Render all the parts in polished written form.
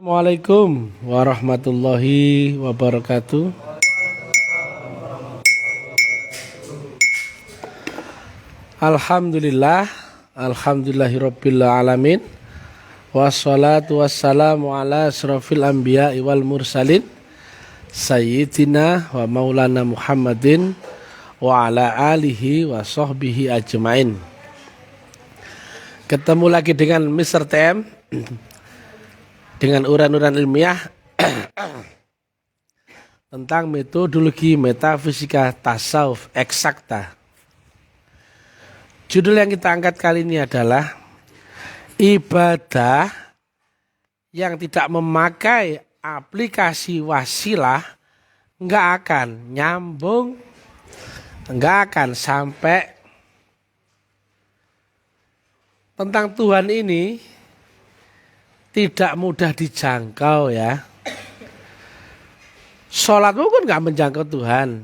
Assalamualaikum warahmatullahi wabarakatuh. Alhamdulillah, alhamdulillahirabbil alamin. Wassalatu wassalamu ala asrofil anbiya wal mursalin sayyidina wa maulana Muhammadin wa ala alihi wa sahbihi ajmain. Ketemu lagi dengan Mr. TM dengan uraian-uraian ilmiah tentang metodologi metafisika tasawuf eksakta. Judul yang kita angkat kali ini adalah ibadah yang tidak memakai aplikasi wasilah nggak akan nyambung, nggak akan sampai. Tentang Tuhan ini tidak mudah dijangkau ya. Sholatmu pun gak menjangkau Tuhan.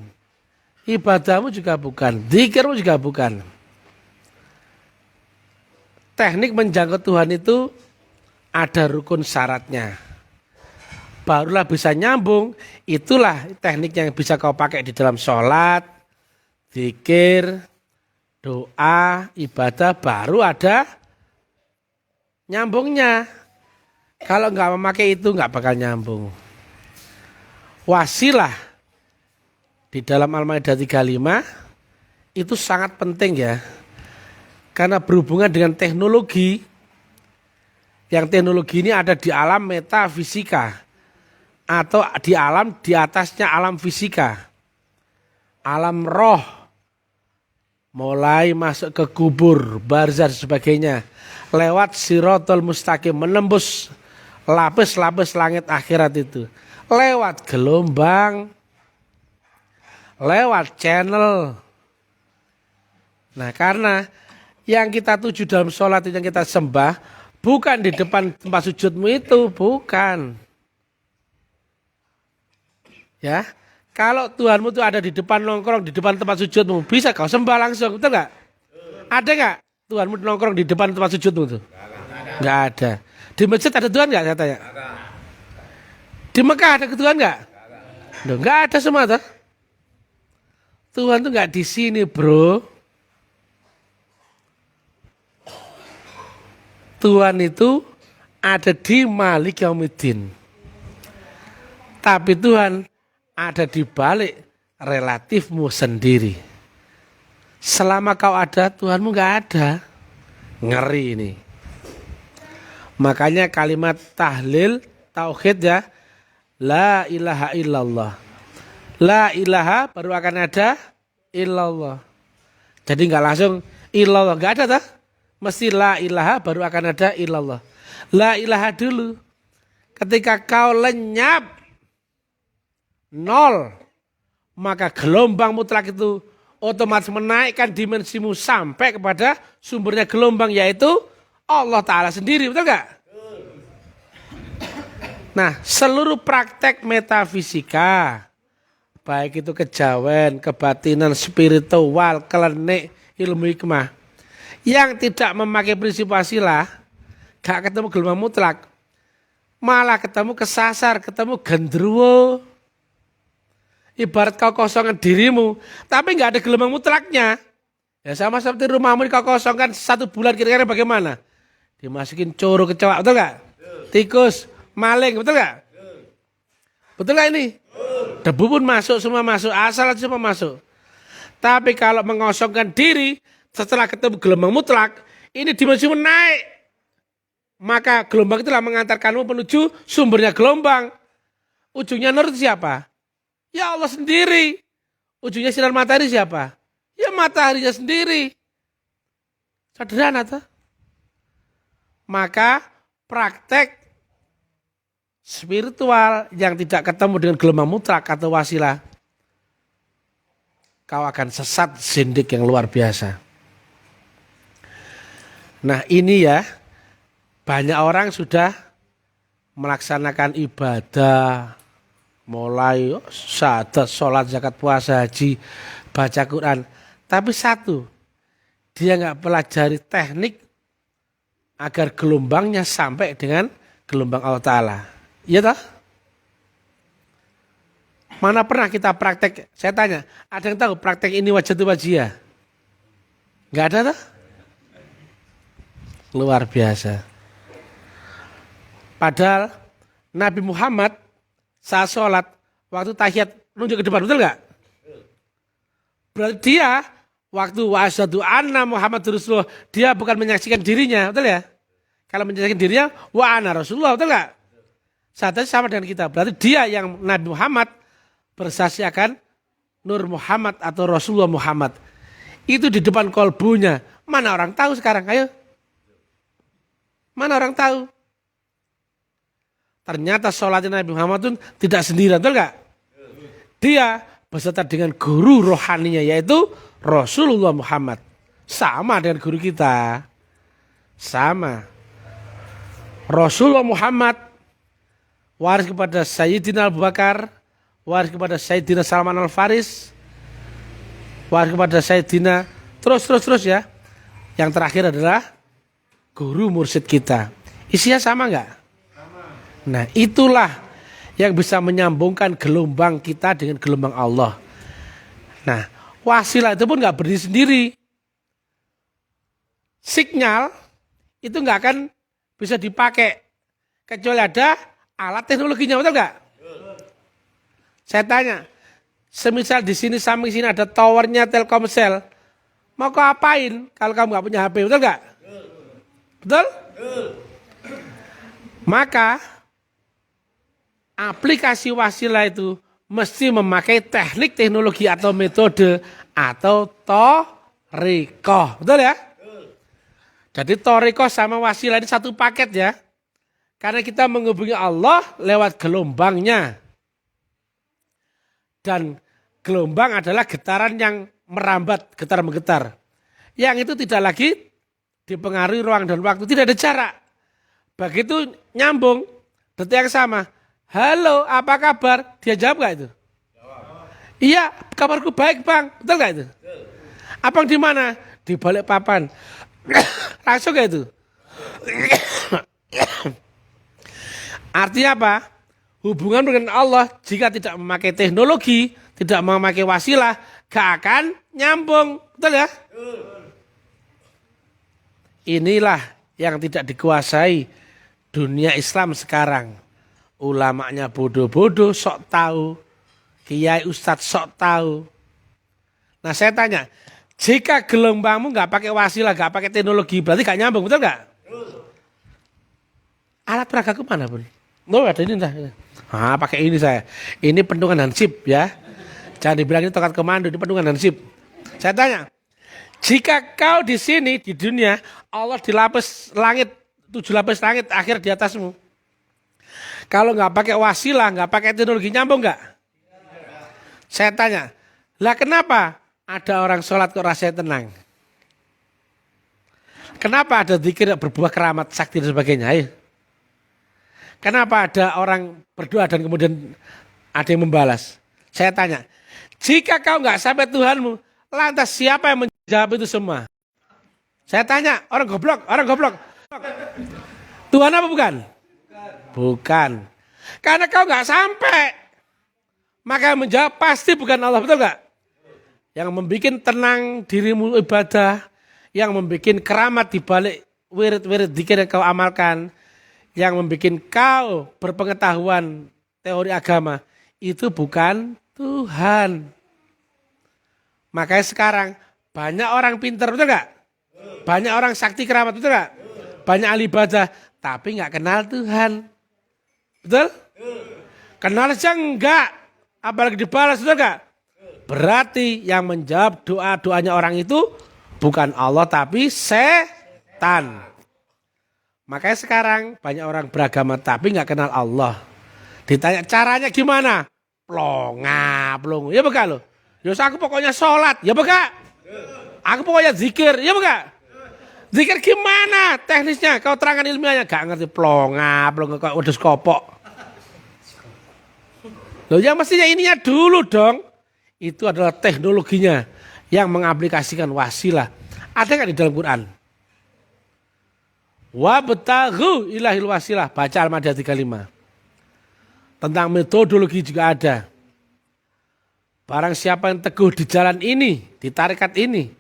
Ibadahmu juga bukan. Dzikirmu juga bukan. Teknik menjangkau Tuhan itu ada rukun syaratnya. Barulah bisa nyambung. Itulah teknik yang bisa kau pakai di dalam sholat, dzikir, doa, ibadah. Baru ada nyambungnya. Kalau nggak memakai itu nggak bakal nyambung. Wasilah di dalam Al-Maidah 35 itu sangat penting ya. Karena berhubungan dengan teknologi. Yang teknologi ini ada di alam metafisika. Atau di alam di atasnya alam fisika. Alam roh. Mulai masuk ke kubur, barzah dan sebagainya. Lewat Shirathul Mustaqim, menembus lapis-lapis langit akhirat itu. Lewat gelombang, lewat channel. Nah, karena yang kita tuju dalam sholat itu, yang kita sembah, bukan di depan tempat sujudmu itu, bukan. Ya, kalau Tuhanmu itu ada di depan nongkrong, di depan tempat sujudmu, bisa kau sembah langsung, betul nggak? Ada nggak Tuhanmu nongkrong di depan tempat sujudmu itu? Nggak ada. Di masjid ada Tuhan nggak, saya tanya? Di Mekah ada Tuhan nggak? Nggak ada semua tuh. Tuhan tuh nggak di sini, bro. Tuhan itu ada di Malik Yaumiddin. Tapi Tuhan ada di balik relatifmu sendiri. Selama kau ada, Tuhanmu nggak ada. Ngeri ini. Makanya kalimat tahlil, tauhid ya. La ilaha illallah. La ilaha baru akan ada illallah. Jadi nggak langsung illallah, nggak ada tak? Mesti la ilaha baru akan ada illallah. La ilaha dulu. Ketika kau lenyap nol, maka gelombang mutlak itu otomatis menaikkan dimensimu sampai kepada sumbernya gelombang, yaitu Allah Ta'ala sendiri, betul gak? Nah, seluruh praktek metafisika, baik itu kejawen, kebatinan, spiritual, kelenik, ilmu hikmah, yang tidak memakai prinsip wasilah, gak ketemu gelombang mutlak, malah ketemu kesasar, ketemu gendruwo. Ibarat kau kosongkan dirimu, tapi gak ada gelombang mutlaknya. Ya sama seperti rumahmu kau kosongkan 1 bulan, kira-kira bagaimana? Dimasukin coro kecoa, betul gak? Tikus, maling, betul gak? Betul gak ini? Debu pun masuk, semua masuk, asal semua masuk. Tapi kalau mengosongkan diri, setelah ketemu gelombang mutlak, ini dimensimu naik. Maka gelombang itulah mengantarkanmu menuju sumbernya gelombang. Ujungnya nur siapa? Ya Allah sendiri. Ujungnya sinar matahari siapa? Ya mataharinya sendiri. Sederhana tuh. Maka praktek spiritual yang tidak ketemu dengan gelombang mutlak atau wasilah, kau akan sesat zindik yang luar biasa. Nah ini ya, banyak orang sudah melaksanakan ibadah, mulai syahadat, sholat, zakat, puasa, haji, baca Quran. Tapi satu, dia nggak pelajari teknik agar gelombangnya sampai dengan gelombang Allah Ta'ala. Iya toh? Mana pernah kita praktek? Saya tanya, ada yang tahu praktek ini wajah wajia? Nggak ada toh? Luar biasa. Padahal Nabi Muhammad saat sholat waktu tahiyat nunjuk ke depan, betul nggak? Berarti dia waktu wa'asyadu anna Muhammad Rasulullah, dia bukan menyaksikan dirinya, betul ya? Kalau menyaksikan dirinya, wa ana Rasulullah, betul nggak? Saatnya sama dengan kita. Berarti dia yang Nabi Muhammad bersaksi akan Nur Muhammad atau Rasulullah Muhammad. Itu di depan kolbunya. Mana orang tahu sekarang? Ayo. Mana orang tahu? Ternyata sholatnya Nabi Muhammad itu tidak sendirian, betul nggak? Dia beserta dengan guru rohaninya yaitu Rasulullah Muhammad. Sama dengan guru kita. Sama. Rasulullah Muhammad waris kepada Sayyidina Abu Bakar, waris kepada Sayyidina Salman Al-Faris, waris kepada Sayyidina terus ya. Yang terakhir adalah guru mursyid kita. Isinya sama enggak? Sama. Nah, itulah yang bisa menyambungkan gelombang kita dengan gelombang Allah. Nah, wasilah itu pun enggak berdiri sendiri. Sinyal itu enggak akan bisa dipakai kecuali ada alat teknologinya, betul enggak? Saya tanya, semisal di sini samping sini ada towernya Telkomsel, mau kau apain kalau kamu nggak punya HP, betul nggak? Betul? Maka aplikasi wasilah itu mesti memakai teknik teknologi atau metode atau thoriqah, betul ya? Jadi thoriqah sama wasilah ini satu paket ya, karena kita menghubungi Allah lewat gelombangnya. Dan gelombang adalah getaran yang merambat, getar menggetar. Yang itu tidak lagi dipengaruhi ruang dan waktu, tidak ada jarak. Begitu nyambung, detik yang sama. Halo, apa kabar? Dia jawab gak itu? Jawab. Iya, kabarku baik bang. Betul gak itu? Betul. Abang di mana? Di balik papan. Langsung gak itu? Artinya apa? Hubungan dengan Allah jika tidak memakai teknologi, tidak memakai wasilah, gak akan nyambung. Betul ya? Inilah yang tidak dikuasai dunia Islam sekarang. Ulamanya bodoh-bodoh, sok tahu. Kiai ustadz sok tahu. Nah saya tanya, jika gelombangmu gak pakai wasilah, gak pakai teknologi, berarti gak nyambung, betul gak? Alat peragaku mana pun? Oh ada ini entah. Pakai ini saya. Ini pentungan hansip ya. Jangan dibilang ini tongkat komando, ini pentungan hansip. Saya tanya, jika kau di sini di dunia, Allah dilapis langit, 7 lapis langit akhir di atasmu. Kalau nggak pakai wasilah, nggak pakai teknologi, nyambung nggak? Saya tanya, lah kenapa ada orang sholat kok rasanya tenang? Kenapa ada zikir berbuah keramat, sakti dan sebagainya? Ayo. Kenapa ada orang berdoa dan kemudian ada yang membalas? Saya tanya, jika kau nggak sampai Tuhanmu, lantas siapa yang menjawab itu semua? Saya tanya, orang goblok. Tuhan apa bukan? Bukan. Karena kau nggak sampai, maka yang menjawab pasti bukan Allah, betul nggak? Yang membuat tenang dirimu ibadah, yang membuat keramat di balik wirid-wirid zikir yang kau amalkan, yang membuat kau berpengetahuan teori agama, itu bukan Tuhan. Makanya sekarang banyak orang pintar, betul nggak? Banyak orang sakti keramat, betul nggak? Banyak ahli ibadah, tapi nggak kenal Tuhan. Betul? Kenal aja enggak, apalagi dibalas, betul nggak? Berarti yang menjawab doa-doanya orang itu bukan Allah, tapi setan. Makanya sekarang banyak orang beragama tapi nggak kenal Allah. Ditanya caranya gimana? Plonga. Ya bukan lo? Ya aku pokoknya sholat. Ya bukan? Aku pokoknya zikir. Ya bukan? Zikir gimana teknisnya? Kau terangkan ilmiahnya. Gak ngerti plonga kok udah skopok. Loh ya mestinya ininya dulu dong. Itu adalah teknologinya yang mengaplikasikan wasilah. Ada nggak di dalam Quran? Wabtaghu ilahil wasilah, baca Al-Maidah 35. Tentang metodologi juga ada. Barang siapa yang teguh di jalan ini, di tarekat ini,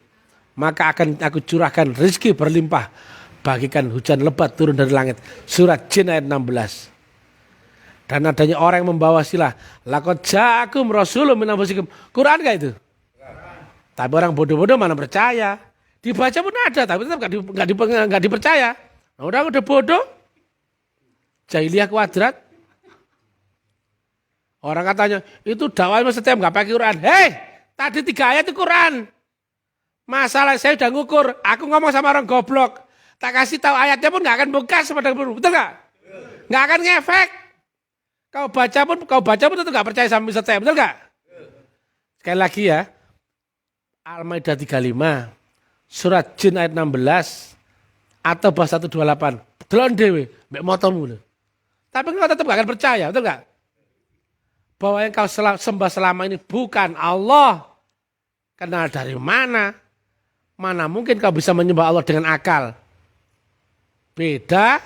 maka akan aku curahkan rezeki berlimpah, bagikan hujan lebat turun dari langit. Surat Jin ayat 16. Dan adanya orang yang membawa silah, laqad ja'akum rasulun min anfusikum. Quran gak itu? Tapi orang bodoh-bodoh mana percaya. Dibaca pun ada, tapi tetap gak dipercaya. Nah, udah bodoh. Jahiliyah kuadrat. Orang katanya, itu dakwah setiap gak pakai Quran. Hei, tadi 3 ayat itu Quran. Masalah saya udah ngukur. Aku ngomong sama orang goblok. Tak kasih tahu ayatnya pun gak akan bekas. Betul gak? Gak akan ngefek. Kau baca pun tentu gak percaya sama setiap. Betul gak? Sekali lagi ya. Al-Maidah 35. Surat Jin ayat 16. Atau bahasa 128. Delon dewe. Mbak motormu. Tapi kau tetap gak akan percaya. Betul gak? Bahwa yang kau sembah selama ini bukan Allah. Kenal dari mana? Mana mungkin kau bisa menyembah Allah dengan akal? Beda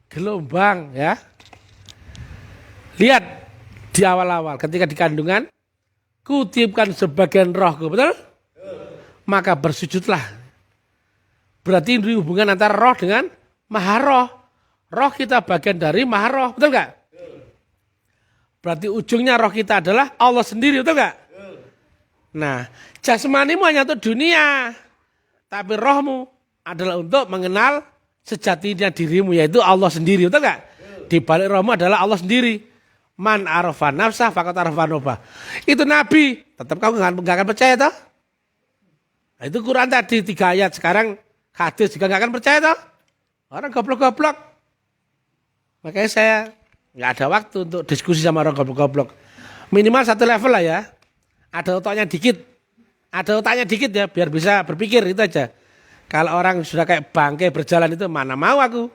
gelombang ya. Lihat di awal-awal ketika di kandungan. Kutiupkan sebagian rohku. Betul? Maka bersujudlah. Berarti ini hubungan antara roh dengan maharoh. Roh kita bagian dari maharoh. Betul gak? Berarti ujungnya roh kita adalah Allah sendiri, betul gak? Nah, jasmanimu hanya untuk dunia. Tapi rohmu adalah untuk mengenal sejatinya dirimu, yaitu Allah sendiri, betul gak? Di balik rohmu adalah Allah sendiri. Man arafa nafsah faqad arafa rabbah. Itu Nabi, tetap kau gak akan percaya toh? Nah, itu Quran tadi 3 ayat, sekarang hadis juga gak akan percaya toh? Orang goblok-goblok. Makanya saya nggak ada waktu untuk diskusi sama orang goblok-goblok. Minimal 1 level lah ya. Ada otaknya dikit. Ada otaknya dikit ya biar bisa berpikir itu aja. Kalau orang sudah kayak bangkai berjalan itu mana mau aku.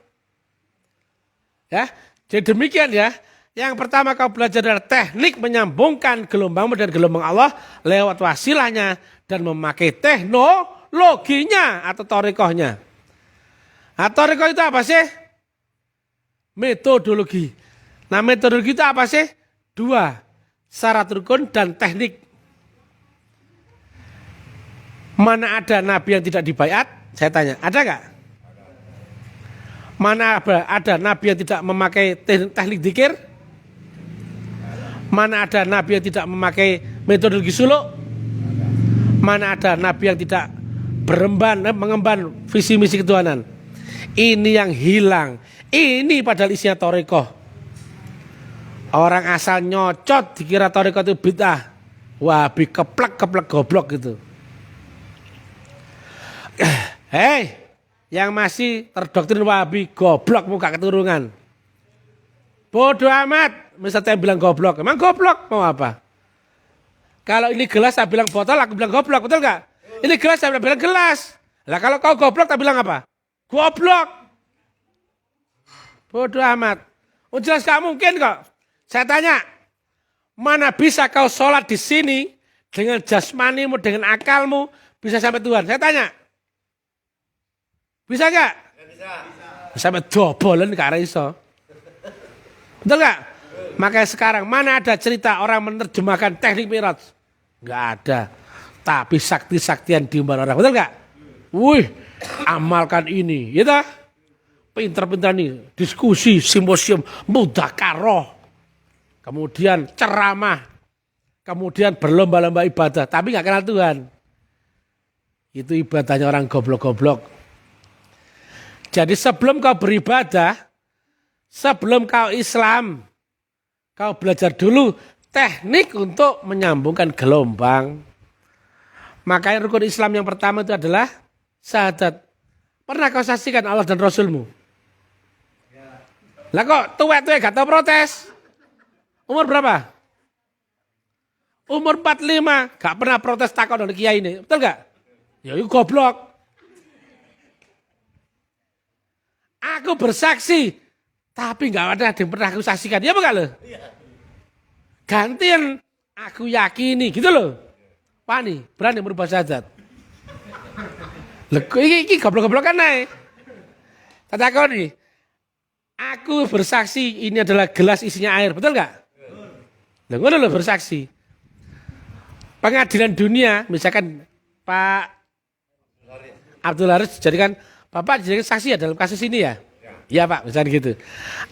Ya, jadi demikian ya. Yang pertama kau belajar adalah teknik menyambungkan gelombangmu dan gelombang Allah lewat wasilahnya dan memakai teknologinya atau thariqahnya. Nah, thariqah itu apa sih? Metodologi. Nah, metodologi itu apa sih? 2. Syarat rukun dan teknik. Mana ada nabi yang tidak dibaiat? Saya tanya, ada nggak? Mana ada nabi yang tidak memakai teknik dzikir? Mana ada nabi yang tidak memakai metodologi suluk? Mana ada nabi yang tidak mengemban visi misi ketuhanan? Ini yang hilang. Ini padahal isinya thariqah. Orang asal nyocot dikira thariqah itu bid'ah. Wahabi keplek goblok gitu. Hei, yang masih terdoktrin Wahabi goblok muka keturunan. Bodoh amat, misalnya bilang goblok. Emang goblok mau apa? Kalau ini gelas saya bilang botol, aku bilang goblok, betul gak? Ini gelas saya bilang gelas. Lah kalau kau goblok tak bilang apa? Goblok. Bodoh amat. Oh jelas gak mungkin kok. Saya tanya, mana bisa kau sholat di sini dengan jasmanimu, dengan akalmu bisa sampai Tuhan? Saya tanya, bisa gak? Bisa. Sampai dobolan gak iso. Betul gak? Makanya sekarang mana ada cerita orang menerjemahkan teknik Mi'raj? Gak ada. Tapi sakti-saktian diumbar orang. Betul gak? Wih, amalkan ini. Ya tak? Pinter-pinter nih. Diskusi, simposium, mudzakarah. Kemudian ceramah. Kemudian berlomba-lomba ibadah. Tapi gak kenal Tuhan. Itu ibadahnya orang goblok-goblok. Jadi sebelum kau beribadah, sebelum kau Islam, kau belajar dulu teknik untuk menyambungkan gelombang. Makanya rukun Islam yang pertama itu adalah syahadat. Pernah kau saksikan Allah dan Rasulmu? Lah kok tuwek-tuwek gak tau protes? Umur berapa? Umur 45, gak pernah protes takon dari kiai ini. Betul gak? Ya itu goblok. Aku bersaksi, tapi gak ada yang pernah aku saksikan. Ya apa gak lo? Gantian aku yakini gitu loh. Wani, berani merubah syahadat. Ini goblok-goblok kan naik. Katakan nih, aku bersaksi ini adalah gelas isinya air, betul gak? Lah ngono lho bersaksi. Pengadilan dunia, misalkan Pak Abdul Haris dijadikan Bapak dijadikan saksi ya dalam kasus ini ya? Ya Pak, misalnya gitu.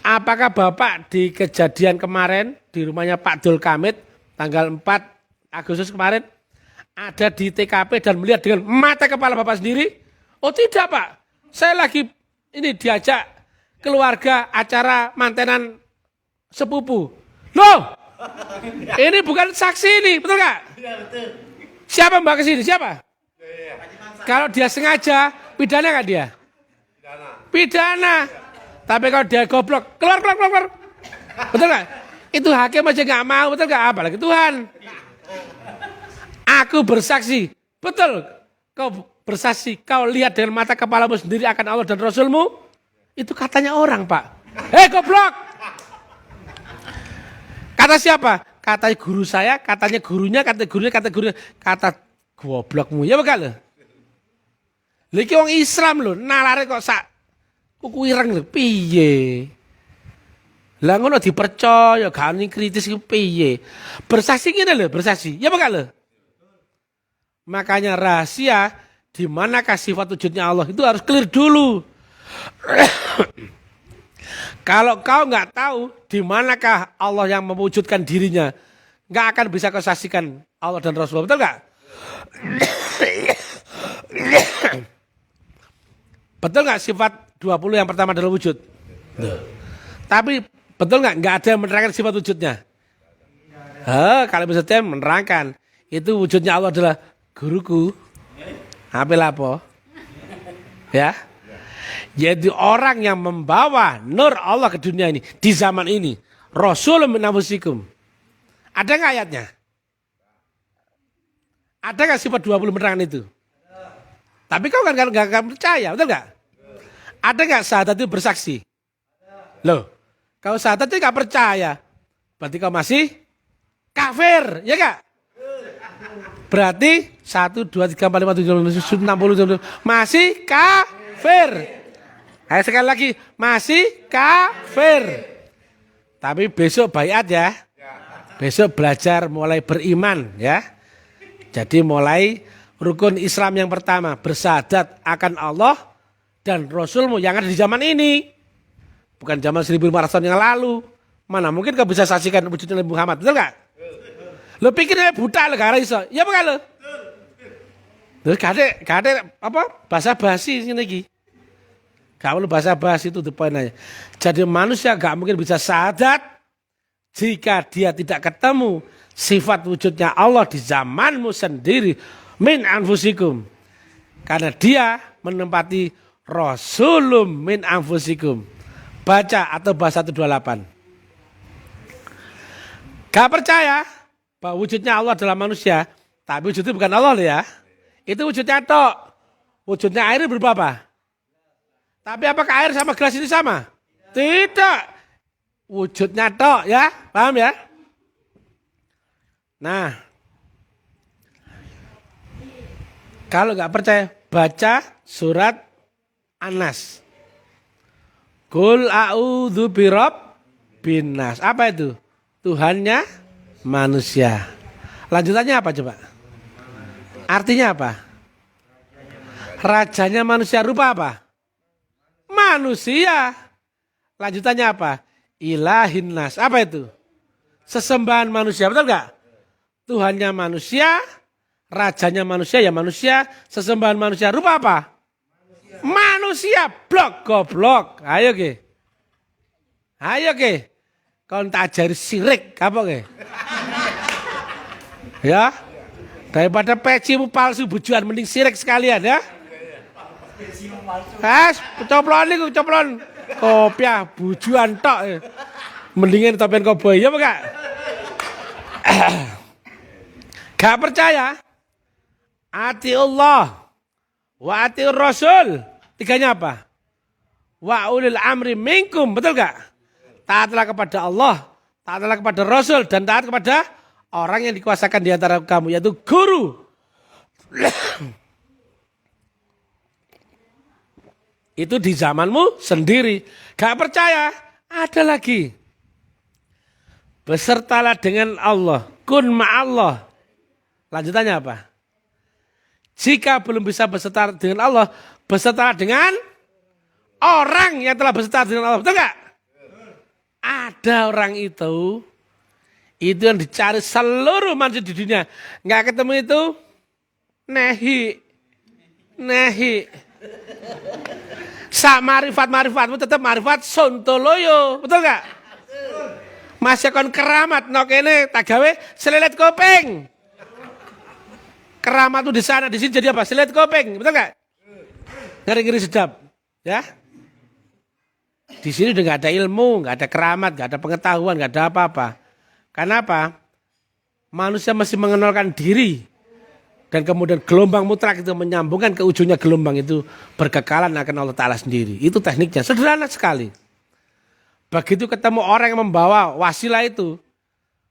Apakah Bapak di kejadian kemarin di rumahnya Pak Dul Kamit tanggal 4 Agustus kemarin ada di TKP dan melihat dengan mata kepala Bapak sendiri? Oh tidak Pak, saya lagi ini diajak keluarga acara mantenan sepupu. Loh, ini bukan saksi ini, betul nggak? Siapa Mbak kesini? Siapa? Kalau dia sengaja, pidana nggak dia? Pidana. Tapi kalau dia goblok, keluar. Betul nggak? Itu hakim aja nggak mau, betul nggak? Apalagi Tuhan. Aku bersaksi, betul. Kau bersaksi, kau lihat dengan mata kepalamu sendiri akan Allah dan Rasulmu. Itu katanya orang Pak. Hei goblok. Kata siapa? Kata guru saya, katanya gurunya, kata goblokmu. Ya bakal lho. Lagi orang Islam lho, nalare kok sak kuku ireng lho, piye? Lah ngono dipercaya, gak ono kritis ku piye? Bersaksi ngene lho, bersaksi. Ya bakal lho. Makanya rahasia di manakah sifat wujudnya Allah itu harus clear dulu. Kalau kau nggak tahu di manakah Allah yang mewujudkan dirinya, nggak akan bisa kau saksikan Allah dan Rasulullah, betul nggak? Betul nggak sifat 20 yang pertama adalah wujud? Tapi betul nggak ada yang menerangkan sifat wujudnya? Kalau misalnya menerangkan itu wujudnya Allah adalah guruku, apa? Ya. Yaitu orang yang membawa nur Allah ke dunia ini di zaman ini. Rasulun min anfusikum. Ada nggak ayatnya? Ada nggak sifat 20 menerangkan itu? Tapi kau kan nggak percaya, betul nggak? Ada nggak sahadat itu bersaksi? Loh, kau sahadat itu nggak percaya, berarti kau masih kafir, ya nggak? Berarti 1, 2, 3, 4, 5, 7, 60 masih kafir. Ayo sekali lagi, masih kafir. Tapi besok bayat ya. Besok belajar mulai beriman ya. Jadi mulai rukun Islam yang pertama, bersyahadat akan Allah dan Rasulmu yang ada di zaman ini. Bukan zaman 1500 tahun yang lalu. Mana mungkin kau bisa saksikan wujudnya Nabi Muhammad, betul nggak? Lo pikirnya buta lo gak iso. Ya bukan lo. Terus gak ada apa bahasa basi ini lagi. Gak perlu bahasa basi itu the point aja. Jadi manusia gak mungkin bisa syahadat jika dia tidak ketemu sifat wujudnya Allah di zamanmu sendiri min anfusikum. Karena dia menempati Rasulum min anfusikum. Baca atau bahasa 128. Gak percaya bahwa wujudnya Allah adalah manusia, tapi wujudnya bukan Allah loh ya. Itu wujudnya tok. Wujudnya air berubah apa? Tapi apakah air sama gelas ini sama? Tidak. Wujudnya tok ya, paham ya? Nah, kalau nggak percaya, baca surat An-Nas. Qul a'udzu birabbin nas. Apa itu? Tuhannya manusia. Lanjutannya apa coba? Artinya apa? Rajanya manusia rupa apa? Manusia. Lanjutannya apa? Ilahin nas. Apa itu? Sesembahan manusia, betul nggak? Tuhannya manusia, rajanya manusia ya manusia, sesembahan manusia rupa apa? Manusia. Blok goblok. Ayo ke. Ayo ke. Kau tak ajari sirik apa ke? Ya. Daripada pecimu palsu bujuan mending sirik sekalian ya. Coplon nih, coplon. Kopiah bujuan tok. Mendingin topen koboi ya enggak? Gak percaya? Ati Allah wa ati Rasul. Tiganya apa? Wa ulil amri minkum, betul gak? Taatlah kepada Allah, taatlah kepada Rasul dan taat kepada orang yang dikuasakan di antara kamu, yaitu guru. Itu di zamanmu sendiri. Gak percaya? Ada lagi. Besertalah dengan Allah. Kun ma'allah. Lanjutannya apa? Jika belum bisa beserta dengan Allah, besertalah dengan orang yang telah beserta dengan Allah. Betul nggak? Ada orang itu yang dicari seluruh manusia di dunia. Nggak ketemu itu, nehi. Sak marifat-marifatmu tetap marifat sontoloyo. Betul nggak? Masih kon keramat no kene tak gawe selilit kuping. Keramat tuh di sana, di sini jadi apa? Selilit kuping. Betul nggak? Ngeri-ngeri sedap. Ya. Di sini udah nggak ada ilmu, nggak ada keramat, nggak ada pengetahuan, nggak ada apa-apa. Kenapa? Manusia masih mengenalkan diri. Dan kemudian gelombang mutlak itu menyambungkan ke ujungnya gelombang itu berkekalan akan Allah Ta'ala sendiri. Itu tekniknya, sederhana sekali. Begitu ketemu orang yang membawa wasilah itu,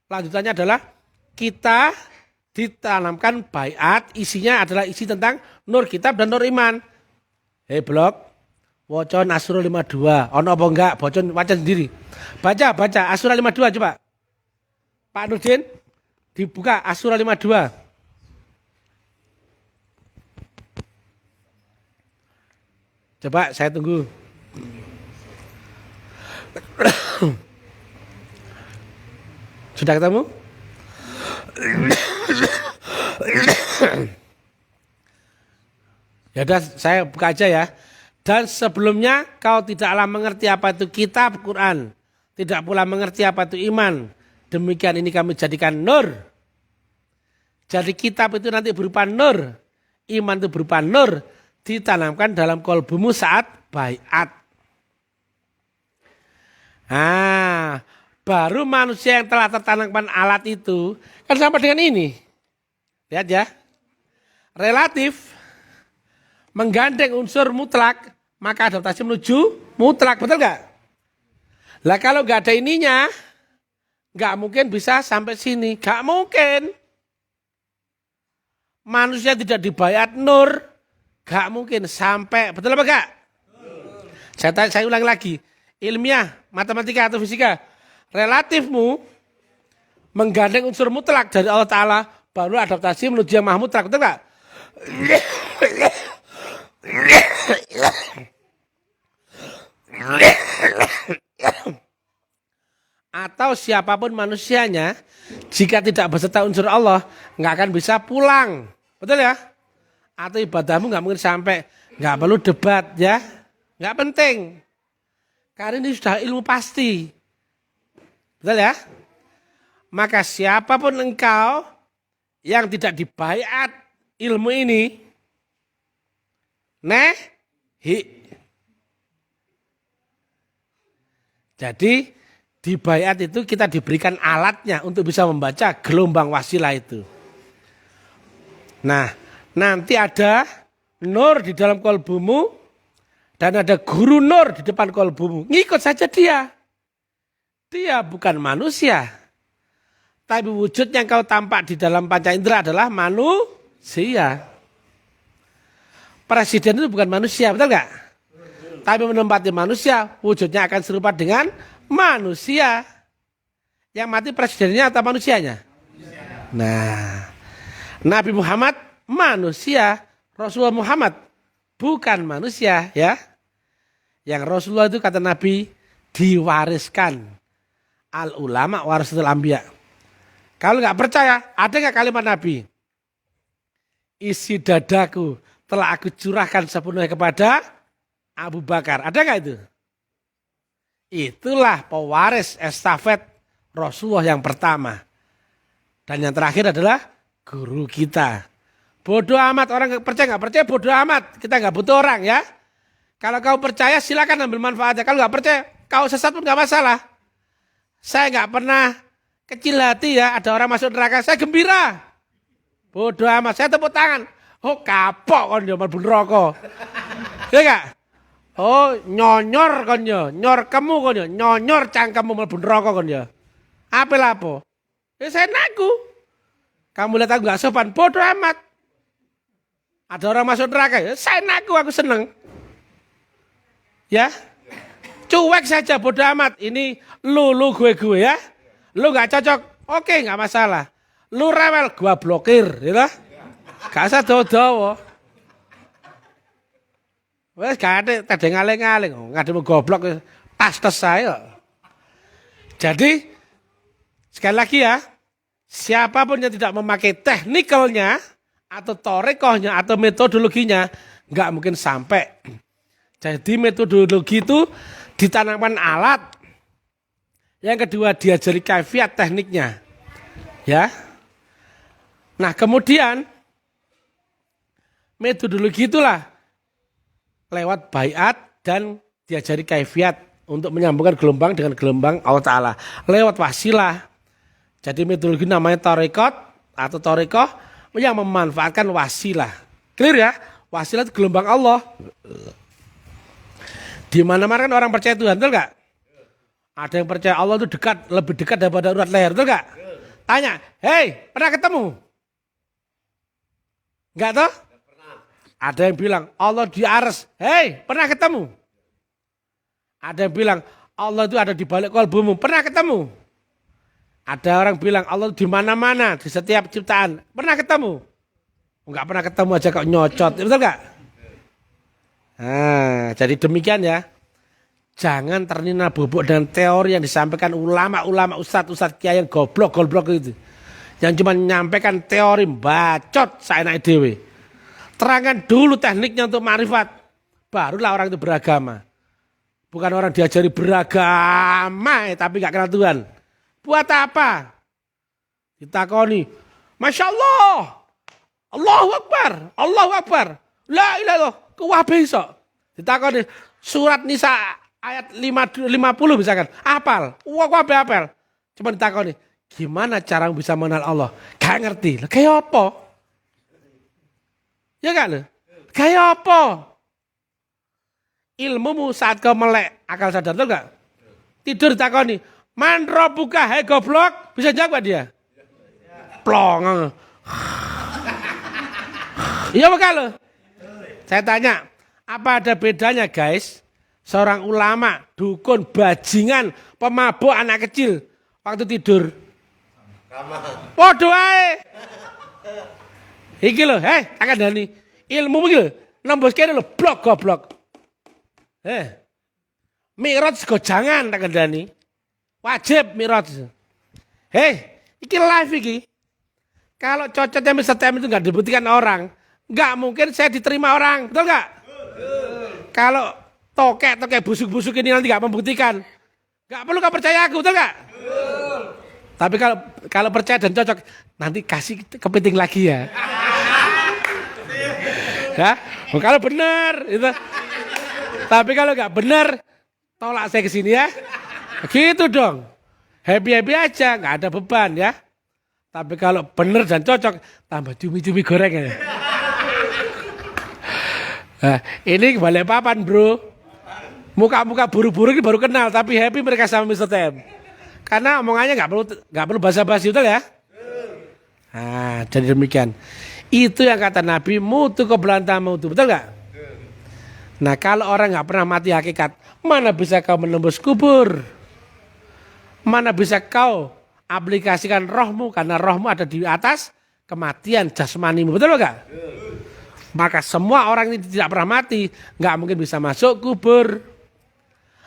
lanjutannya adalah kita ditanamkan baiat, isinya adalah isi tentang nur kitab dan nur iman. Hei blog, wocon Asura 52, ono apa enggak, bocon baca sendiri. Baca, Asura 52 coba. Pak Nurdin, dibuka Asura 52. Coba saya tunggu. Sudah ketemu? Ya udah saya buka aja ya. Dan sebelumnya kau tidaklah mengerti apa itu kitab Quran. Tidak pula mengerti apa itu iman. Demikian ini kami jadikan nur. Jadi kitab itu nanti berupa nur. Iman itu berupa nur. Ditanamkan dalam kolbumu saat baiat. Nah, baru manusia yang telah tertanamkan alat itu kan sama dengan ini. Lihat ya. Relatif menggandeng unsur mutlak, maka adaptasi menuju mutlak, betul nggak? Lah kalau nggak ada ininya, nggak mungkin bisa sampai sini, nggak mungkin. Manusia tidak dibayat nur, nggak mungkin sampai, betul apa nggak? Saya ulang lagi, ilmiah, matematika atau fisika, relatifmu menggandeng unsur mutlak dari Allah Ta'ala, baru adaptasi menuju yang maha mutlak, betul nggak? Atau siapapun manusianya, jika tidak beserta unsur Allah, nggak akan bisa pulang, betul ya? Atau ibadahmu nggak mungkin sampai, nggak perlu debat ya, nggak penting. Karena ini sudah ilmu pasti, betul ya? Maka siapapun engkau yang tidak dibaiat ilmu ini, jadi di baiat itu kita diberikan alatnya untuk bisa membaca gelombang wasilah itu. Nah, nanti ada nur di dalam kolbumu dan ada guru nur di depan kolbumu. Ngikut saja dia. Dia bukan manusia. Tapi wujud yang kau tampak di dalam panca indera adalah manusia. Presiden itu bukan manusia, betul nggak? Tapi menempati manusia, wujudnya akan serupa dengan manusia. Yang mati presidennya atau manusianya? Nah, Nabi Muhammad manusia, Rasulullah Muhammad bukan manusia, ya. Yang Rasulullah itu kata Nabi diwariskan. Al ulama warasatul anbiya. Kalau nggak percaya, ada nggak kalimat Nabi? Isi dadaku telah aku curahkan sepenuhnya kepada Abu Bakar. Ada nggak itu? Itulah pewaris estafet Rasulullah yang pertama. Dan yang terakhir adalah guru kita. Bodoh amat, orang percaya nggak percaya bodoh amat. Kita nggak butuh orang ya. Kalau kau percaya silakan ambil manfaatnya. Kalau nggak percaya, kau sesat pun nggak masalah. Saya nggak pernah kecil hati ya. Ada orang masuk neraka, saya gembira. Bodoh amat, saya tepuk tangan. Oh kapok kon yo mlebu neraka. Ya enggak? Oh nyonyor kon yo, nyor kamu kon yo, nyonyor cangkemmu mlebu neraka kon yo. Apa lapo? Ya saya naku. Kamu lihat aku enggak sopan, bodoh amat. Ada orang masuk neraka, ya saya naku, aku seneng. Ya. Cuek saja bodoh amat. Ini lu gue ya. Lu nggak cocok, oke nggak masalah. Lu rewel, gua blokir, gitu. Gak usah dodo. Wes gak ada, tadi ngaling-ngaling, nggak ada goblok, tas saya. Jadi sekali lagi ya, siapapun yang tidak memakai teknikalnya atau torekohnya atau metodologinya nggak mungkin sampai. Jadi metodologi itu ditanamkan alat. Yang kedua diajari kaifiat tekniknya. Ya. Nah, kemudian metodologi itulah lewat baiat dan diajari kaifiat untuk menyambungkan gelombang dengan gelombang Allah Ta'ala. Lewat wasilah. Jadi metodologi namanya tarekot atau tarekoh yang memanfaatkan wasilah. Clear ya? Wasilah itu gelombang Allah. Di mana-mana kan orang percaya Tuhan, betul gak? Ada yang percaya Allah itu dekat, lebih dekat daripada urat leher, betul gak? Tanya, hei, pernah ketemu? Enggak toh? Ada yang bilang Allah di aras, hei, pernah ketemu? Ada yang bilang Allah itu ada di balik kalbumu, pernah ketemu? Ada orang bilang Allah di mana-mana, di setiap ciptaan, pernah ketemu? Enggak pernah ketemu aja kok nyocot, betul gak? Nah, jadi demikian ya. Jangan terlena bobok dengan teori yang disampaikan ulama-ulama, ustadz-ustadz kiai yang goblok-goblok itu. Yang cuma menyampaikan teori bacot seenak dewe. Terangkan dulu tekniknya untuk ma'rifat. Barulah orang itu beragama. Bukan orang diajari beragama tapi gak kenal Tuhan. Buat apa? Ditakoni, Masya Allah, Allahu Akbar, Allahu Akbar, la ilaha illallah, kuwabe iso. Ditakoni surat Nisa ayat 50 misalkan, apal, kuwabe apal. Cuma ditakoni, gimana cara bisa mengenal Allah? Gak ngerti. Kayak apa? Ya kan? Kayak apa? Ilmumu saat kau melek akal sadar, tahu gak? Tidur ditakoni, man robuka, hei goblok, bisa jawab dia? Plong. Iya bukan lo? Saya tanya, apa ada bedanya guys? Seorang ulama, dukun, bajingan, pemabuk anak kecil waktu tidur. Waduh ae. Iki lho, akan dani ilmu iki nembus kene lho, blok goblok. Mi'raj go jangan tak kandhani. Wajib mi'raj. Iki live iki. Kalau cocoknya Mr. Tem itu enggak dibuktikan orang, enggak mungkin saya diterima orang, betul enggak? Kalau tokek busuk-busuk ini nanti enggak membuktikan, enggak perlu kau percaya aku, betul enggak? Tapi kalau percaya dan cocok, nanti kasih kepiting lagi ya. Ya, kalau benar itu. Tapi kalau nggak benar, tolak saya ke sini ya. Gitu dong. Happy-happy aja, nggak ada beban ya. Tapi kalau benar dan cocok, tambah cumi-cumi goreng ya. Nah, ini balik papan bro. Muka-muka buru-buru ini baru kenal, tapi happy mereka sama Mr. Tem. Karena omongannya nggak perlu basa-basi, betul ya. Nah, jadi demikian. Itu yang kata Nabi, mutu kebelantamu itu, betul nggak? Nah kalau orang nggak pernah mati hakikat, mana bisa kau menembus kubur? Mana bisa kau aplikasikan rohmu, karena rohmu ada di atas kematian jasmanimu, betul nggak? Maka semua orang ini tidak pernah mati, nggak mungkin bisa masuk kubur.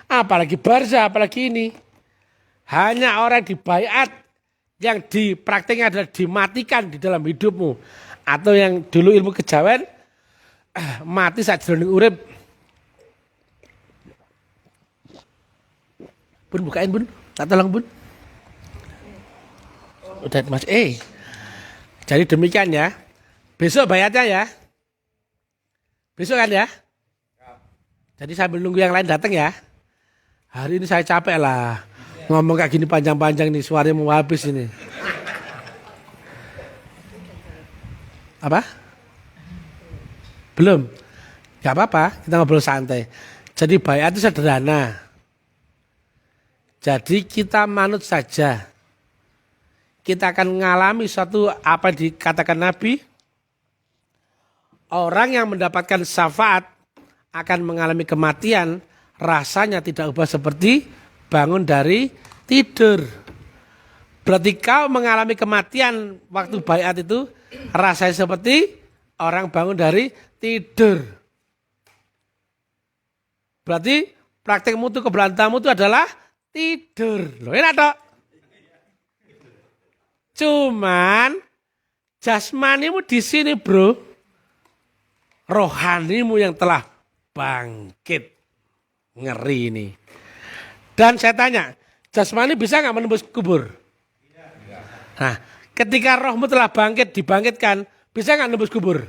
Apalagi barzah, apalagi ini. Hanya orang di baiat yang dipraktiknya adalah dimatikan di dalam hidupmu. Atau yang dulu ilmu kejawen, mati saat jroning urip. Bun, bukain bun, tak tolong bun. Udah mas, jadi demikian ya. Besok bayarnya ya. Besok kan ya. Jadi sambil nunggu yang lain datang ya. Hari ini saya capek lah. Ngomong kayak gini panjang-panjang nih, suaranya mau habis ini. Apa? Belum? Gak apa-apa, kita ngobrol santai. Jadi bayat itu sederhana. Jadi kita manut saja. Kita akan mengalami suatu apa yang dikatakan Nabi. Orang yang mendapatkan syafaat akan mengalami kematian. Rasanya tidak ubah seperti bangun dari tidur. Berarti kau mengalami kematian waktu baiat itu rasanya seperti orang bangun dari tidur. Berarti praktekmu itu keberantamu itu adalah tidur. Loh enak toh? Cuman jasmanimu di sini bro, rohanimu yang telah bangkit. Ngeri ini. Dan saya tanya, jasmani bisa nggak menembus kubur? Nah, ketika rohmu telah bangkit, dibangkitkan, bisa nggak nembus kubur?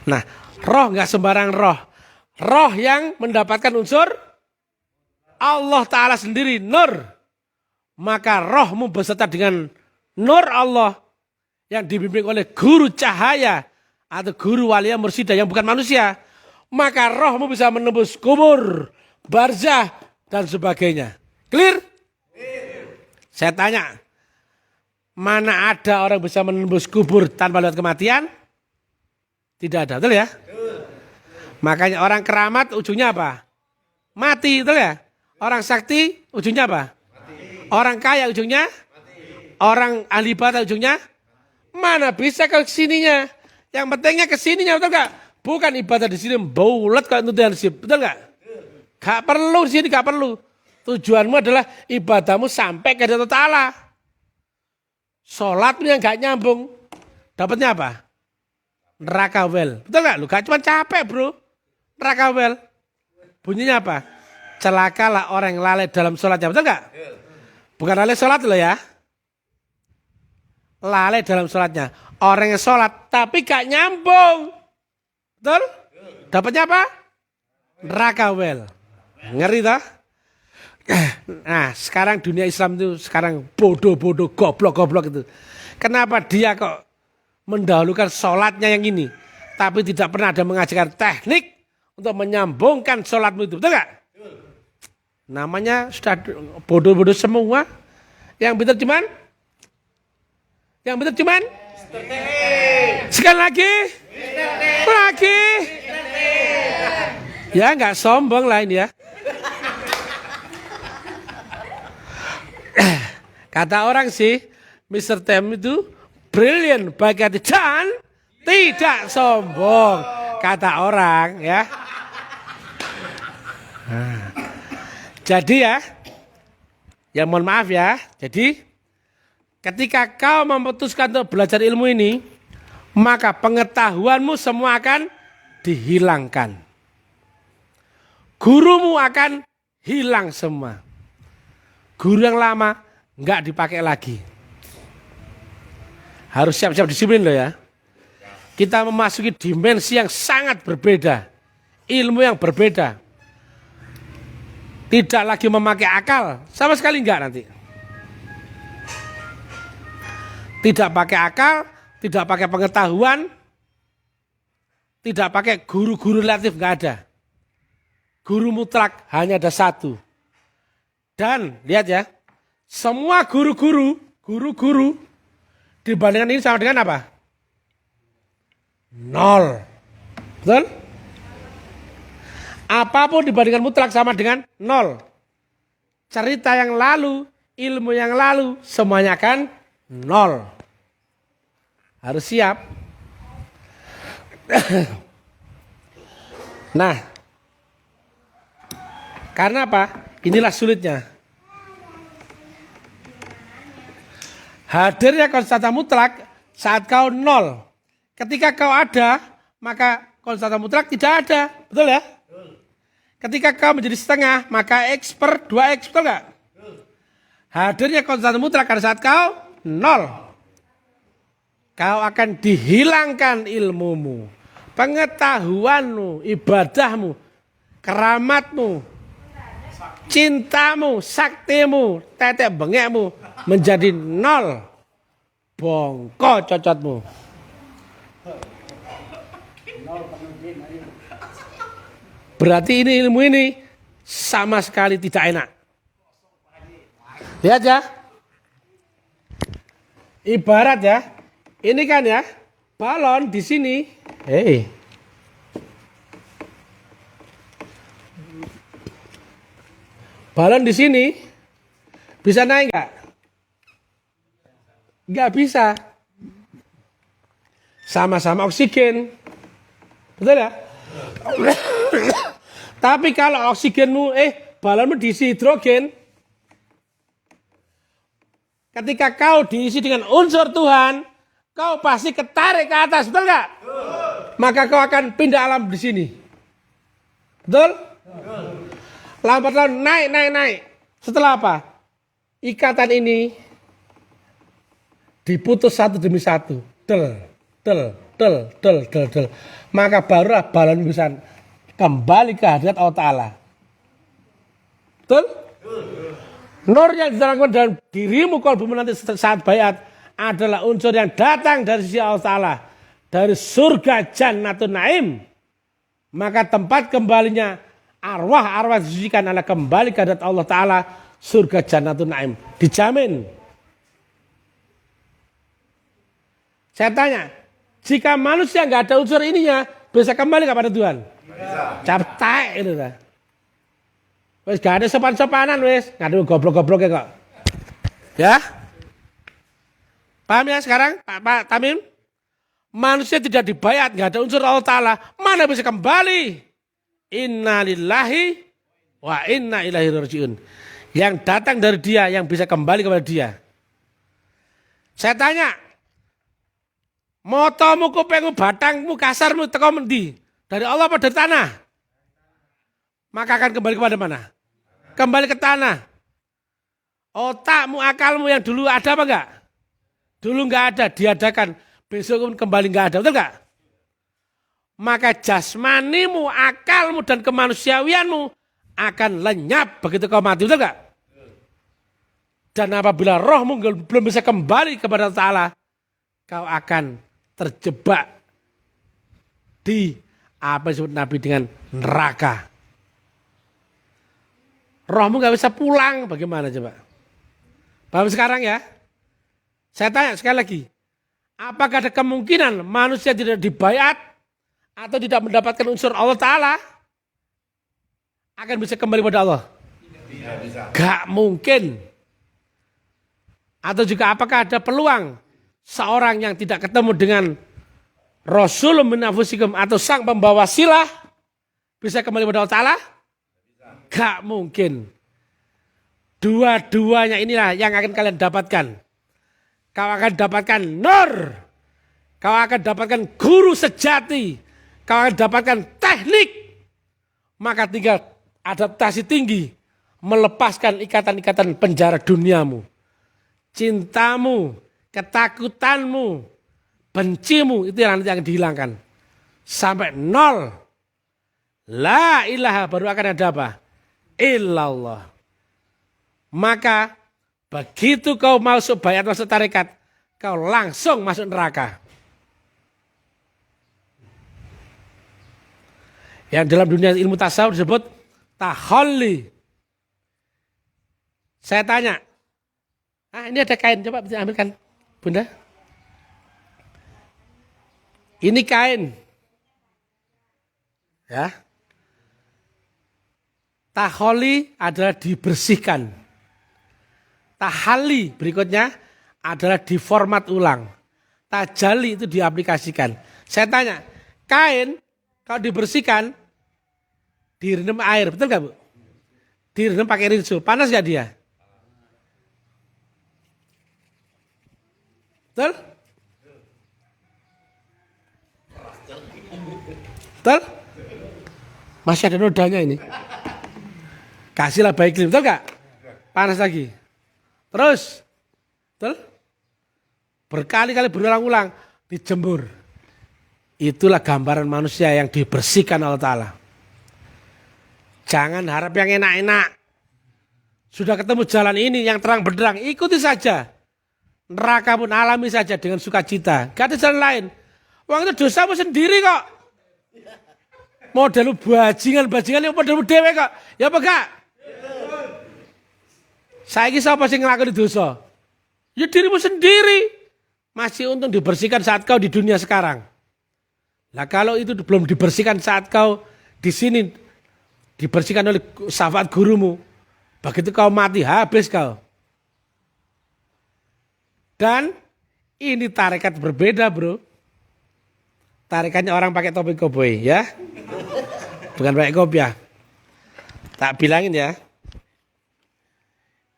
Nah, roh nggak sembarang roh. Roh yang mendapatkan unsur Allah Ta'ala sendiri, nur. Maka rohmu beserta dengan nur Allah yang dibimbing oleh guru cahaya atau guru walia mursyida yang bukan manusia. Maka rohmu bisa menembus kubur, barzah, dan sebagainya. Clear? Saya tanya, mana ada orang bisa menembus kubur tanpa lewat kematian? Tidak ada, betul ya? Makanya orang keramat ujungnya apa? Mati, betul ya? Orang sakti ujungnya apa? Mati. Orang kaya ujungnya? Mati. Orang ahli ibadah ujungnya? Mana bisa ke sininya? Yang pentingnya ke sininya, betul gak? Bukan ibadah di sini bulat kalau itu nasib, betul gak? Gak perlu di sini, gak perlu. Tujuanmu adalah ibadahmu sampai ke Allah Ta'ala. Sholatmu yang gak nyambung. Dapatnya apa? Neraka well. Betul gak? Lu gak cuma capek bro. Neraka well. Bunyinya apa? Celakalah orang yang lalai dalam sholatnya. Betul gak? Bukan lalai sholat loh ya. Lalai dalam sholatnya. Orang yang sholat tapi gak nyambung. Betul? Dapatnya apa? Neraka well. Ngeri toh? Nah sekarang dunia Islam itu sekarang bodoh-bodoh, goblok-goblok itu. Kenapa dia kok mendahulukan sholatnya yang ini, tapi tidak pernah ada mengajarkan teknik untuk menyambungkan sholatmu itu, betul gak? Namanya sudah bodoh-bodoh semua. Yang benar cuman? Yang benar cuman? Sekali lagi? Lagi? Ya nggak sombong lah ini ya. Kata orang sih, Mr. Tem itu brilliant baik hati dan tidak sombong. Kata orang ya. Nah, jadi ya mohon maaf ya. Jadi ketika kau memutuskan untuk belajar ilmu ini, maka pengetahuanmu semua akan dihilangkan. Gurumu akan hilang semua. Guru yang lama nggak dipakai lagi. Harus siap-siap disiplin loh ya. Kita memasuki dimensi yang sangat berbeda. Ilmu yang berbeda. Tidak lagi memakai akal. Sama sekali enggak nanti. Tidak pakai akal. Tidak pakai pengetahuan. Tidak pakai guru-guru relatif, enggak ada. Guru mutlak hanya ada satu. Dan lihat ya. Semua guru-guru dibandingkan ini sama dengan apa? Nol. Betul? Apapun dibandingkan mutlak sama dengan nol. Cerita yang lalu, ilmu yang lalu, semuanya akan nol. Harus siap. Nah, karena apa? Inilah sulitnya. Hadirnya konstanta mutlak saat kau nol. Ketika kau ada, maka konstanta mutlak tidak ada. Betul ya? Ketika kau menjadi setengah, maka X per 2X, betul nggak? Hadirnya konstanta mutlak pada saat kau nol. Kau akan dihilangkan ilmumu, pengetahuanmu, ibadahmu, keramatmu, cintamu, saktimu, tetek bengekmu menjadi nol. Bongko cocotmu. Berarti ini ilmu ini sama sekali tidak enak. Lihat ya. Ibarat ya. Ini kan ya. Balon di sini. Balon di sini bisa naik nggak? Nggak bisa. Sama-sama oksigen. Betul ya? Tapi kalau oksigenmu, balonmu diisi hidrogen, ketika kau diisi dengan unsur Tuhan, kau pasti ketarik ke atas, betul nggak? Maka kau akan pindah alam di sini. Betul? Lambat laun naik. Setelah apa? Ikatan ini diputus satu demi satu. Del. Maka barulah balon bisa kembali ke hadirat Allah Ta'ala. Betul? Nur yang ditanamkan dalam dirimu kalbumu nanti saat bayat adalah unsur yang datang dari sisi Allah Ta'ala. Dari surga Jannatun Naim. Maka tempat kembalinya arwah-arwah disucikan adalah kembali ke hadirat Allah Ta'ala. Surga Jannatun Naim. Dijamin. Saya tanya, jika manusia nggak ada unsur ininya, bisa kembali kepada Tuhan? Capek itu dah. Wes gak ada sopan-sopanan wes, nggak ada goblok-gobloknya kok. Ya? Paham ya sekarang Pak Tamim? Manusia tidak dibayat, nggak ada unsur Allah Ta'ala, mana bisa kembali? Inna lillahi wa inna ilaihi rajiun. Yang datang dari dia, yang bisa kembali kepada dia. Saya tanya, motomu, kupengmu, batangmu, kasarmu, teko mendi? Dari Allah apa dari tanah? Maka akan kembali kepada mana? Kembali ke tanah. Otakmu, akalmu yang dulu ada apa enggak? Dulu enggak ada, diadakan. Besok kembali enggak ada, betul enggak? Maka jasmanimu, akalmu, dan kemanusiawianmu akan lenyap begitu kau mati, betul enggak? Dan apabila rohmu belum bisa kembali kepada Allah, kau akan terjebak di apa disebut Nabi dengan neraka. Rohmu gak bisa pulang, bagaimana coba? Paham sekarang ya? Saya tanya sekali lagi, apakah ada kemungkinan manusia tidak dibayat atau tidak mendapatkan unsur Allah Ta'ala akan bisa kembali pada Allah? Tidak bisa. Gak mungkin. Atau juga apakah ada peluang seorang yang tidak ketemu dengan Rasulun min anfusikum atau sang pembawa silah bisa kembali pada Allah Ta'ala? Gak mungkin. Dua-duanya inilah yang akan kalian dapatkan. Kau akan dapatkan nur. Kau akan dapatkan guru sejati. Kau akan dapatkan teknik. Maka tinggal adaptasi tinggi. Melepaskan ikatan-ikatan penjara duniamu. Cintamu, ketakutanmu, bencimu, itu yang nanti akan dihilangkan. Sampai nol. La ilaha, baru akan ada apa? Illallah. Maka begitu kau masuk bayat, masuk tarekat, kau langsung masuk neraka. Yang dalam dunia ilmu tasawuf disebut tahalli. Saya tanya, ini ada kain, coba bisa ambilkan, Bunda. Ini kain. Ya. Taholi adalah dibersihkan. Tahali berikutnya adalah diformat ulang. Tajali itu diaplikasikan. Saya tanya, kain kalau dibersihkan direndam air, betul nggak Bu? Direndam pakai rinso, panas nggak dia? Betul? Betul? Masih ada nodanya ini. Kasihlah baik krim, betul gak? Panas lagi. Terus, betul? Berkali-kali berulang-ulang dijemur. Itulah gambaran manusia yang dibersihkan Allah Ta'ala. Jangan harap yang enak-enak. Sudah ketemu jalan ini yang terang benderang, ikuti saja. Neraka pun alami saja dengan sukacita. Gak ada jalan lain. Wong itu dosamu sendiri kok. Model bajingan yang modelmu dewe kok. Ya apa gak? Saiki sapa sing nglakoni dosa? Ya dirimu sendiri. Masih untung dibersihkan saat kau di dunia sekarang. Nah kalau itu belum dibersihkan saat kau di sini, dibersihkan oleh syafaat gurumu, begitu kau mati habis kau. Dan Ini tarekat berbeda bro. Tarekannya orang pakai topi koboi ya. Bukan pakai kopiah. Tak bilangin ya.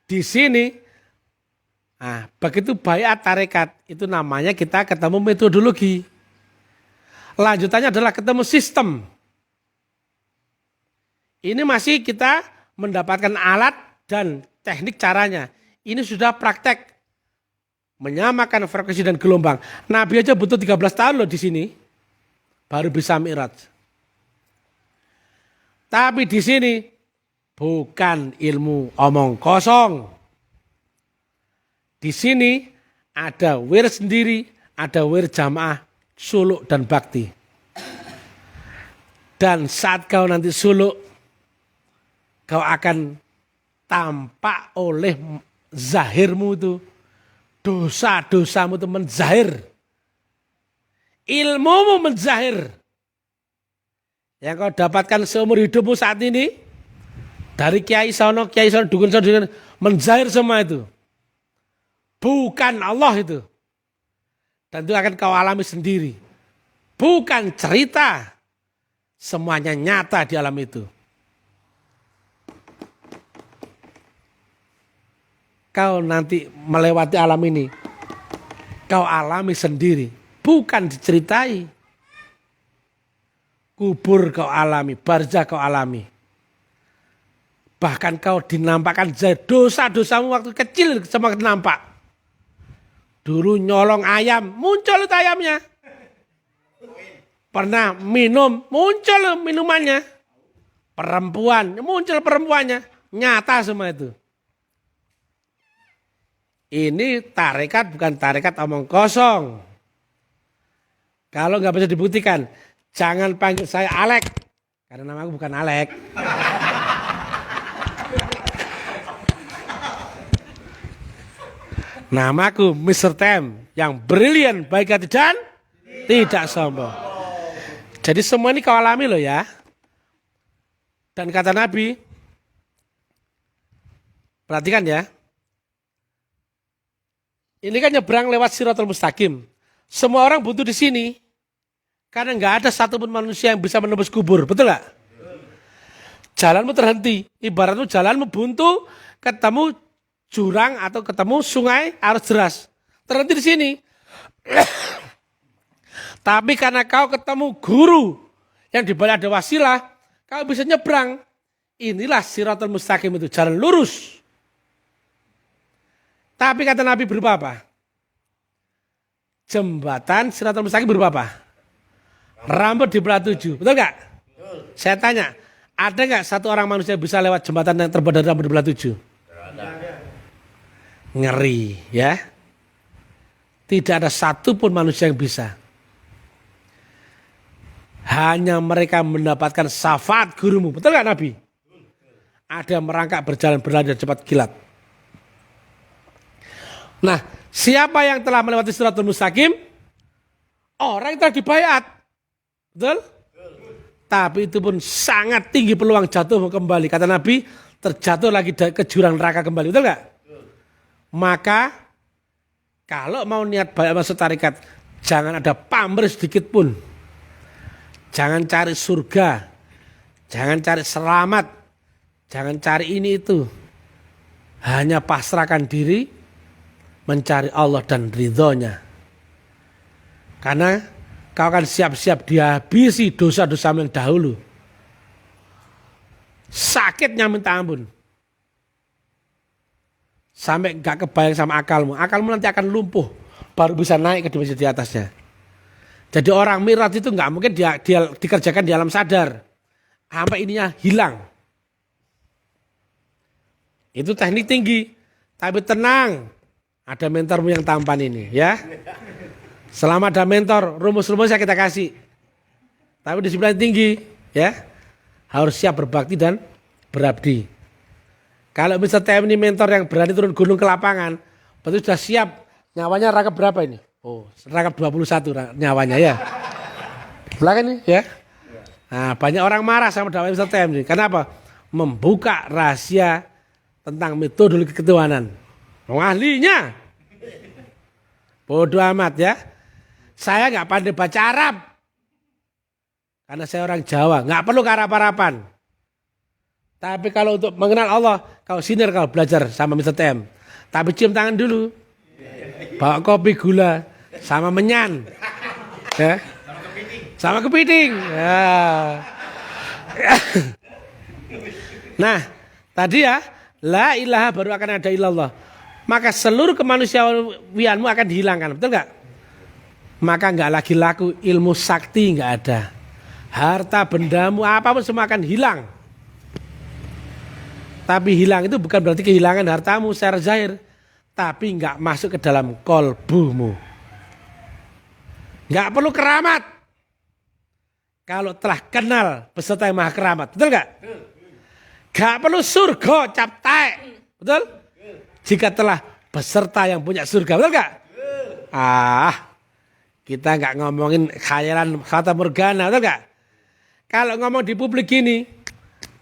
Di sini, nah, begitu bayat tarekat, itu namanya kita ketemu metodologi. Lanjutannya adalah ketemu sistem. Ini masih kita mendapatkan alat dan teknik caranya. Ini sudah praktek. Menyamakan frekuensi dan gelombang. Nabi aja butuh 13 tahun loh di sini. Baru bisa mi'raj. Tapi di sini bukan ilmu omong kosong. Di sini ada wir sendiri, ada wir jamaah, suluk dan bakti. Dan saat kau nanti suluk, kau akan tampak oleh zahirmu itu. Dosa-dosamu itu menzahir. Ilmumu menzahir. Yang kau dapatkan seumur hidupmu saat ini. Dari kiai sono, dukun sono, menzahir semua itu. Bukan Allah itu. Dan itu akan kau alami sendiri. Bukan cerita. Semuanya nyata di alam itu. Kau nanti melewati alam ini, kau alami sendiri, bukan diceritai. Kubur kau alami, barzah kau alami. Bahkan kau dinampakkan dosa-dosamu waktu kecil semakin nampak. Dulu nyolong ayam, muncul itu ayamnya. Pernah minum, muncul minumannya. Perempuan, muncul perempuannya. Nyata semua itu. Ini tarekat bukan tarekat omong kosong. Kalau nggak bisa dibuktikan, jangan panggil saya Alek. Karena namaku bukan Alek. Namaku Mr. Tem yang brilian baik hati dan tidak sombong. Jadi semua ini kau alami loh ya. Dan kata Nabi, perhatikan ya. Ini kan nyebrang lewat Siratul Mustaqim. Semua orang butuh di sini. Karena nggak ada satupun manusia yang bisa menembus kubur. Betul nggak? Jalanmu terhenti. Ibaratmu jalanmu buntu, ketemu jurang atau ketemu sungai arus deras. Terhenti di sini. Tapi karena kau ketemu guru yang di balik ada wasilah, kau bisa nyebrang. Inilah Siratul Mustaqim itu, jalan lurus. Tapi kata Nabi berupa apa? Jembatan Siratul Mustaqim berupa apa? Rambut dibelah 7. Betul nggak? Saya tanya, ada nggak satu orang manusia bisa lewat jembatan yang terbuat dari rambut dibelah 7? Ngeri ya. Tidak ada satupun manusia yang bisa. Hanya mereka mendapatkan syafaat gurumu. Betul nggak Nabi? Ada yang merangkak berjalan berlari dan cepat kilat. Nah, siapa yang telah melewati Siratul Mustaqim? Orang yang telah dibayat. Betul? Tapi itu pun sangat tinggi peluang jatuh kembali. Kata Nabi, terjatuh lagi ke jurang neraka kembali. Betul nggak? Maka, kalau mau niat bayat masuk tarekat, jangan ada pamrih sedikit pun. Jangan cari surga. Jangan cari selamat. Jangan cari ini itu. Hanya pasrahkan diri. Mencari Allah dan ridhonya. Karena kau akan siap-siap dihabisi dosa-dosa yang dahulu. Sakitnya minta ampun. Sampai gak kebayang sama akalmu. Akalmu nanti akan lumpuh. Baru bisa naik ke dimensi di atasnya. Jadi orang mi'raj itu gak mungkin dia dikerjakan di alam sadar. Sampai ininya hilang. Itu teknik tinggi. Tapi tenang. Ada mentormu yang tampan ini ya. Selama ada mentor, rumus-rumusnya kita kasih. Tapi disiplin tinggi ya. Harus siap berbakti dan berabdi. Kalau Mr. TM ini mentor yang berani turun gunung ke lapangan, berarti sudah siap. Nyawanya rangkap berapa ini? Oh, rangkap 21 nyawanya ya. Belakang ini ya. Nah, banyak orang marah sama dakwah Mr. TM ini. Kenapa? Membuka rahasia tentang metodologi ketuhanan. Ahlinya. Bodoh amat ya. Saya nggak pandai baca Arab. Karena saya orang Jawa. Nggak perlu kearap-arapan. Tapi kalau untuk mengenal Allah, kau sinir kau belajar sama Mr. TM. Tapi cium tangan dulu. Bawa kopi gula. Sama menyan. Ya. Sama kepiting. Ya. Nah, tadi ya, la ilaha baru akan ada illallah. Maka seluruh kemanusiawianmu akan dihilangkan, betul nggak? Maka nggak lagi laku ilmu sakti, nggak ada. Harta bendamu apapun semua akan hilang. Tapi hilang itu bukan berarti kehilangan hartamu secara zahir, tapi nggak masuk ke dalam kolbumu. Nggak perlu keramat. Kalau telah kenal peserta yang maha keramat, betul nggak? Nggak perlu surga captai, betul? Jika telah peserta yang punya surga, betul nggak? Kita nggak ngomongin khayalan fata morgana, betul nggak? Kalau ngomong di publik gini,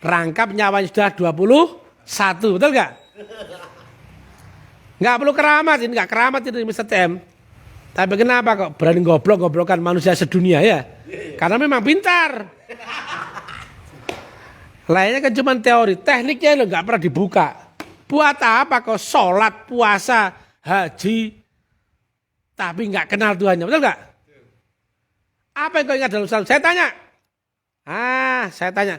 rangkap nyawanya sudah 21, betul nggak? Nggak perlu keramat, ini nggak keramat ini Mr. TM. Tapi kenapa kok berani goblok-goblokan manusia sedunia ya? Karena memang pintar. Lainnya kan cuma teori, tekniknya lo nggak pernah dibuka. Buat apa kok sholat, puasa, haji, tapi nggak kenal Tuhannya, betul nggak? Apa yang kau ingat dalam sholat? Saya tanya. Saya tanya.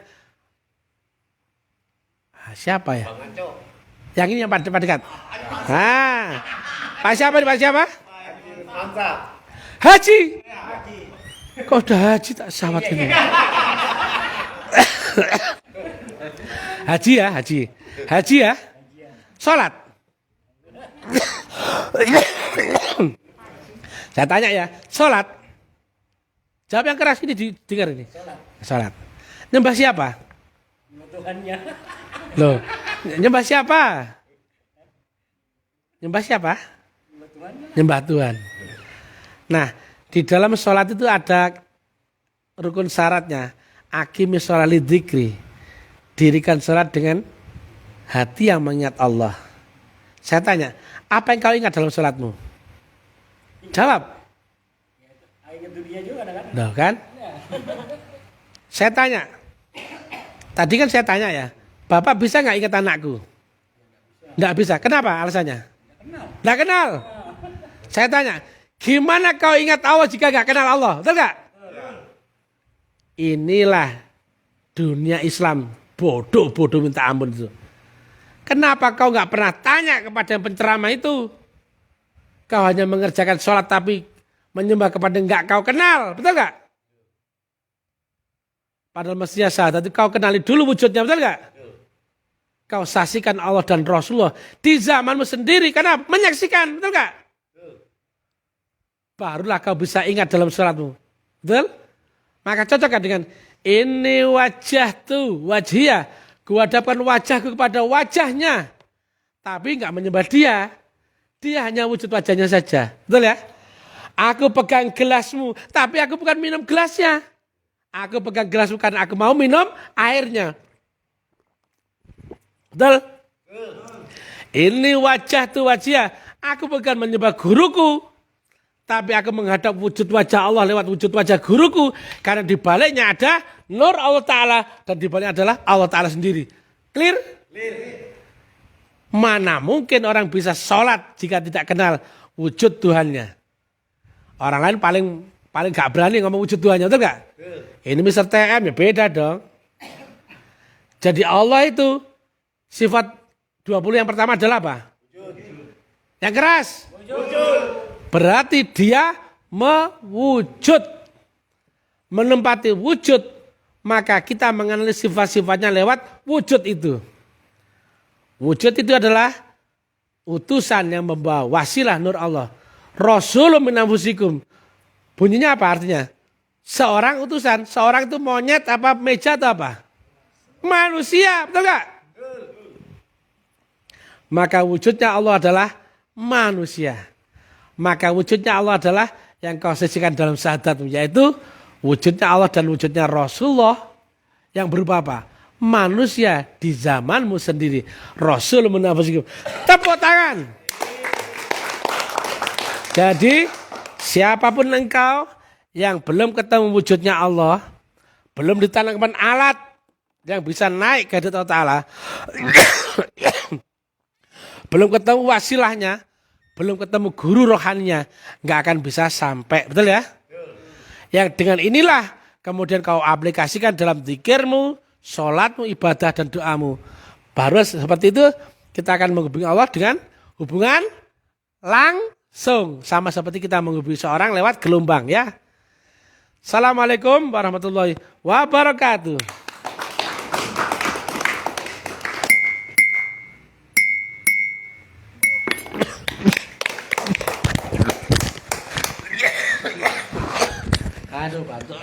Siapa ya? Yang ini yang pada dekat. Pak siapa? Pak siapa? Haji. Kok udah haji tak sawat ini? Haji ya, haji. Haji ya. Sholat. Saya tanya ya, sholat. Jawab yang keras ini dengar ini. Sholat. Nyembah siapa? Tuhannya. Loh, nyembah siapa? Nyembah siapa? Nyembah Tuhan. Nah, di dalam sholat itu ada rukun syaratnya. Aqimi sholat lidzikri. Dirikan sholat dengan hati yang mengingat Allah. Saya tanya, apa yang kau ingat dalam sholatmu? Jawab. Ingat dunia juga kan? Kan? Saya tanya. Tadi kan saya tanya ya, Bapak bisa nggak ingat anakku? Nggak bisa. Kenapa alasannya? Nggak kenal. Saya tanya, gimana kau ingat Allah jika nggak kenal Allah? Betul nggak? Inilah dunia Islam bodoh minta ampun itu. Kenapa kau nggak pernah tanya kepada penceramah itu? Kau hanya mengerjakan sholat tapi menyembah kepada nggak kau kenal, betul nggak? Padahal mestinya syahadat itu kau kenali dulu wujudnya, betul nggak? Kau saksikan Allah dan Rasulullah di zamanmu sendiri karena menyaksikan, betul nggak? Barulah kau bisa ingat dalam sholatmu, betul? Maka cocokkan dengan ini wajah tuh wajhiyah. Kuhadapkan wajahku kepada wajahnya. Tapi enggak menyembah dia. Dia hanya wujud wajahnya saja. Betul ya? Aku pegang gelasmu. Tapi aku bukan minum gelasnya. Aku pegang gelasmu karena aku mau minum airnya. Betul? Ini wajah tuh wajah. Aku bukan menyembah guruku. Tapi aku menghadap wujud wajah Allah lewat wujud wajah guruku. Karena di baliknya ada nur Allah Ta'ala. Dan di baliknya adalah Allah Ta'ala sendiri. Clear? Mana mungkin orang bisa sholat jika tidak kenal wujud Tuhannya. Orang lain paling gak berani ngomong wujud Tuhannya. Betul gak? Ini Mr. TM ya beda dong. Jadi Allah itu sifat 20 yang pertama adalah apa? Wujud. Yang keras? Wujud. Berarti dia mewujud. Menempati wujud. Maka kita mengenali sifat-sifatnya lewat wujud itu. Wujud itu adalah utusan yang membawa wasilah nur Allah. Rasulun min anfusikum. Bunyinya apa artinya? Seorang utusan. Seorang itu monyet apa meja atau apa? Manusia. Betul gak? Maka wujudnya Allah adalah manusia. Maka wujudnya Allah adalah yang kau saksikan dalam syahadatmu. Yaitu wujudnya Allah dan wujudnya Rasulullah. Yang berupa apa? Manusia di zamanmu sendiri. Rasul min anfusikum. Tepuk tangan. Jadi siapapun engkau yang belum ketemu wujudnya Allah, belum ditanamkan alat yang bisa naik ke hadirat Allah Ta'ala, belum ketemu wasilahnya, belum ketemu guru rohaninya, nggak akan bisa sampai, betul ya? Yang dengan inilah kemudian kau aplikasikan dalam zikirmu, sholatmu, ibadah dan doamu. Baru seperti itu kita akan menghubungi Allah dengan hubungan langsung, sama seperti kita menghubungi seorang lewat gelombang ya. Assalamualaikum warahmatullahi wabarakatuh. Aduh, batuk.